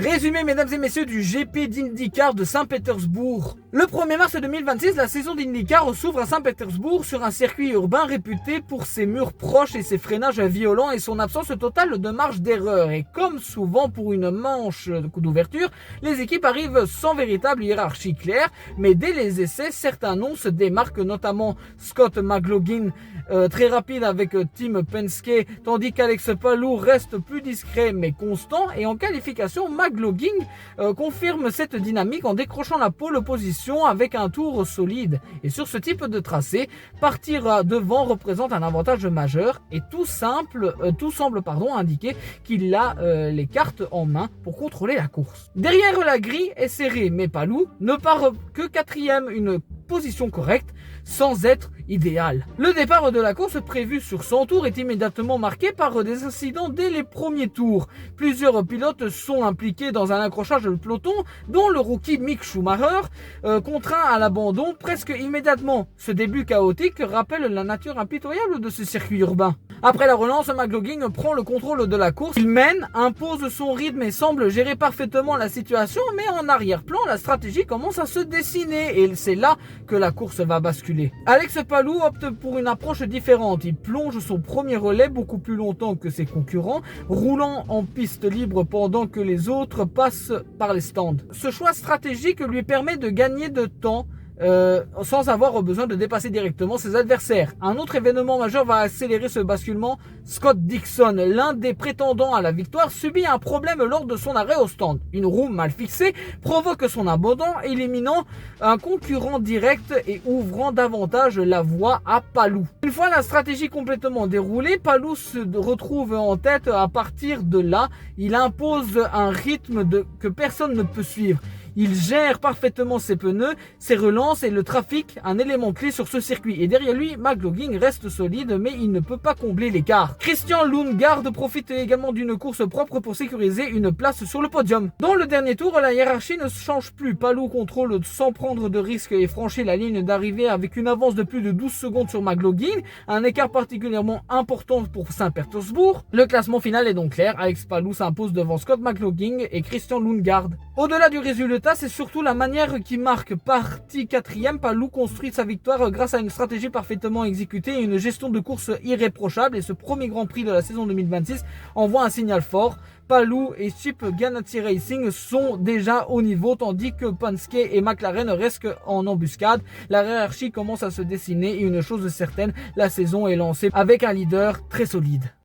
Résumé, mesdames et messieurs, du GP d'IndyCar de Saint-Pétersbourg. Le 1er mars 2026, la saison d'IndyCar s'ouvre à Saint-Pétersbourg sur un circuit urbain réputé pour ses murs proches et ses freinages violents et son absence totale de marge d'erreur. Et comme souvent pour une manche d'ouverture, les équipes arrivent sans véritable hiérarchie claire, mais dès les essais, certains noms se démarquent, notamment Scott McLaughlin, très rapide avec Team Penske, tandis qu'Alex Palou reste plus discret mais constant, et en qualification, McLaughlin confirme cette dynamique en décrochant la pole position avec un tour solide. Et sur ce type de tracé, partir devant représente un avantage majeur et tout semble indiquer qu'il a les cartes en main pour contrôler la course. Derrière, la grille est serrée, mais Palou ne part que quatrième, une position correcte sans être idéale. Le départ de la course prévu sur 100 tours est immédiatement marqué par des incidents dès les premiers tours. Plusieurs pilotes sont impliqués dans un accrochage de peloton, dont le rookie Mick Schumacher, contraint à l'abandon presque immédiatement. Ce début chaotique rappelle la nature impitoyable de ce circuit urbain. Après la relance, McLaughlin prend le contrôle de la course. Il mène, impose son rythme et semble gérer parfaitement la situation, mais en arrière-plan, la stratégie commence à se dessiner et c'est là que la course va basculer. Alex Palou opte pour une approche différente. Il plonge son premier relais beaucoup plus longtemps que ses concurrents, roulant en piste libre pendant que les autres passent par les stands. Ce choix stratégique lui permet de gagner de temps sans avoir besoin de dépasser directement ses adversaires. Un autre événement majeur va accélérer ce basculement. Scott Dixon, l'un des prétendants à la victoire, subit un problème lors de son arrêt au stand. Une roue mal fixée provoque son abandon, éliminant un concurrent direct et ouvrant davantage la voie à Palou. Une fois la stratégie complètement déroulée, Palou se retrouve en tête. À partir de là, il impose un rythme que personne ne peut suivre. Il gère parfaitement ses pneus, ses relances et le trafic, un élément clé sur ce circuit. Et derrière lui, McLaughlin reste solide, mais il ne peut pas combler l'écart. Christian Lundgaard profite également d'une course propre pour sécuriser une place sur le podium. Dans le dernier tour, la hiérarchie ne change plus. Palou contrôle sans prendre de risques et franchit la ligne d'arrivée avec une avance de plus de 12 secondes sur McLaughlin, un écart particulièrement important pour Saint-Pétersbourg. Le classement final est donc clair. Alex Palou s'impose devant Scott McLaughlin et Christian Lundgaard. Au-delà du résultat, c'est surtout la manière qui marque. Parti quatrième, Palou construit sa victoire grâce à une stratégie parfaitement exécutée et une gestion de course irréprochable. Et ce premier Grand Prix de la saison 2026 envoie un signal fort. Palou et Chip Ganassi Racing sont déjà au niveau, tandis que Penske et McLaren restent en embuscade. La hiérarchie commence à se dessiner et une chose est certaine, la saison est lancée avec un leader très solide.